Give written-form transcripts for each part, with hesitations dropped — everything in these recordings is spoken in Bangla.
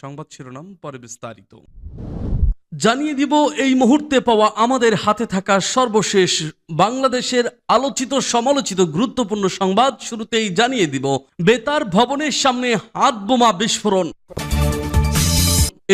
সংবাদ শিরোনাম পরে বিস্তারিত। জানিয়ে দিব এই মুহূর্তে পাওয়া আমাদের হাতে থাকা সর্বশেষ বাংলাদেশের আলোচিত সমালোচিত গুরুত্বপূর্ণ সংবাদ। শুরুতেই জানিয়ে দিব বেতার ভবনের সামনে হাত বোমা বিস্ফোরণ।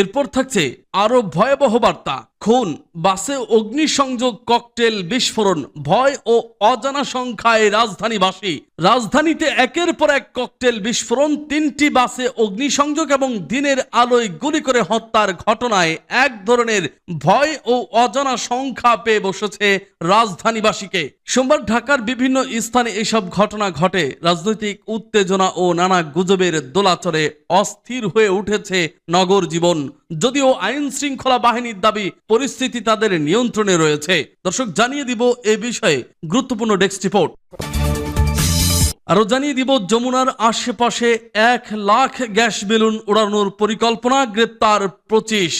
এরপর থাকছে আরো ভয়াবহ বার্তা, খুন, বাসে অগ্নিসংযোগ, ককটেল বিস্ফোরণ, ভয় ও অজানা সংখ্যায় রাজধানীবাসী। রাজধানীতে একের পর এক ককটেল বিস্ফোরণ, 3টি বাসে অগ্নিসংযোগ এবং দিনের আলোয় গুলি করে হত্যার ঘটনায় এক ধরনের ভয় ও অজানা সংখ্যা পেয়ে বসেছে রাজধানীবাসীকে। সোমবার ঢাকার বিভিন্ন স্থানে এসব ঘটনা ঘটে। রাজনৈতিক উত্তেজনা ও নানা গুজবের দোলাচলে অস্থির হয়ে উঠেছে নগর জীবন। যদিও আইন শৃঙ্খলা বাহিনীর দাবি পরিস্থিতি তাদের নিয়ন্ত্রণে রয়েছে। দর্শক, জানিয়ে দিব এ বিষয়ে গুরুত্বপূর্ণ ডেস্ক রিপোর্ট। আরো জানিয়ে দিব যমুনার আশেপাশে 1 লাখ গ্যাস বেলুন উড়ানোর পরিকল্পনা, গ্রেপ্তার 25।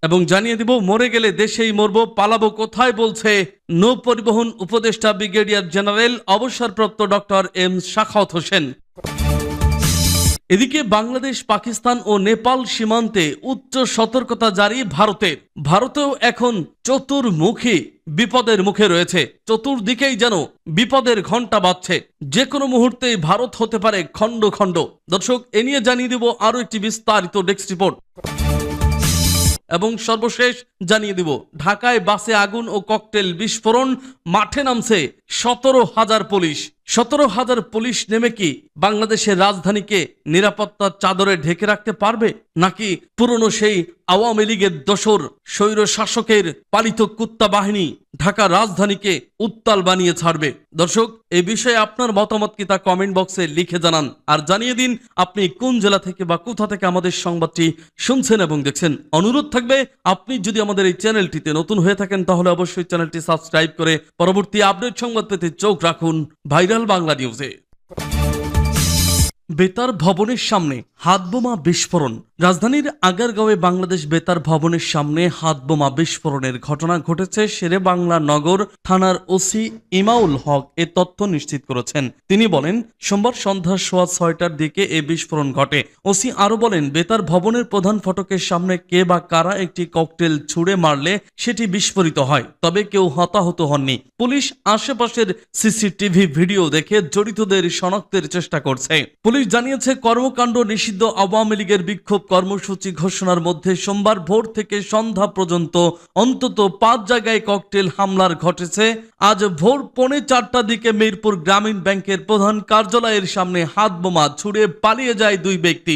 এবং জানিয়ে দিব মরে গেলে দেশেই মরবো, পালাবো কোথায় বলছে নৌ পরিবহন উপদেষ্টা ব্রিগেডিয়ার জেনারেল অবসরপ্রাপ্ত ডক্টর এম শাখাওয়াত হোসেন। এদিকে বাংলাদেশ, পাকিস্তান ও নেপাল সীমান্তে উচ্চ সতর্কতা জারি ভারতের। ভারতেও এখন চতুর্মুখী বিপদের মুখে রয়েছে। চতুর্দিকেই যেন বিপদের ঘন্টা বাজছে। যে কোনো মুহূর্তেই ভারত হতে পারে খণ্ড খণ্ড। দর্শক, এ নিয়ে জানিয়ে দেব আরো একটি বিস্তারিত ডেস্ক রিপোর্ট। এবং সর্বশেষ জানিয়ে দিব ঢাকায় বাসে আগুন ও ককটেল বিস্ফোরণ, মাঠে নামছে 17,000 পুলিশ। 17,000 পুলিশ নেমে কি বাংলাদেশের রাজধানীকে নিরাপত্তার চাদরে ঢেকে রাখতে পারবে, নাকি পুরনো সেই আওয়ামী লীগের দোসর স্বৈর শাসকের পালিত কুত্তা বাহিনী ঢাকা রাজধানীকে উত্তাল বানিয়ে ছাড়বে? দর্শক, এই বিষয়ে আপনার মতামত কি তা কমেন্ট বক্সে লিখে জানান। আর জানিয়ে দিন আপনি কোন জেলা থেকে বা কোথা থেকে আমাদের সংবাদটি শুনছেন এবং দেখছেন। অনুরোধ থাকবে, আপনি যদি আমাদের এই চ্যানেলটিতে নতুন হয়ে থাকেন তাহলে অবশ্যই চ্যানেলটি সাবস্ক্রাইব করে পরবর্তী আপডেট সংবাদ পেতে চোখ রাখুন ভাইরাল বাংলা নিউজে। বেতার ভবনের সামনে হাতবোমা বিস্ফোরণ। রাজধানীর আগারগাঁওয়ে বাংলাদেশ বেতার ভবনের সামনে হাতবোমা বিস্ফোরণের ঘটনা ঘটেছে। শেরে বাংলা নগর থানার ওসি ইমাউল হক এ তথ্য নিশ্চিত করেছেন। তিনি বলেন, সোমবার সন্ধ্যা 6:15টার দিকে এ বিস্ফোরণ ঘটে। ওসি আরো বলেন, বেতার ভবনের প্রধান ফটকের সামনে কে বা কারা একটি ককটেল ছুড়ে মারলে সেটি বিস্ফোরিত হয়, তবে কেউ হতাহত হননি। পুলিশ আশেপাশের সিসিটিভি ভিডিও দেখে জড়িতদের শনাক্তের চেষ্টা করছে। পুলিশ জানিয়েছে, কর্মকাণ্ড নিষিদ্ধ আওয়ামী লীগের বিক্ষোভ কর্মসূচি ঘোষণার মধ্যে সোমবার ভোর থেকে সন্ধ্যা পর্যন্ত অন্তত 5 জায়গায় ককটেল হামলার ঘটেছে। আজ ভোর 3:45টার দিকে মিরপুর গ্রামীণ ব্যাংকের প্রধান কার্যালয়ের সামনে হাতবোমা ছুড়ে পালিয়ে যায় 2 ব্যক্তি।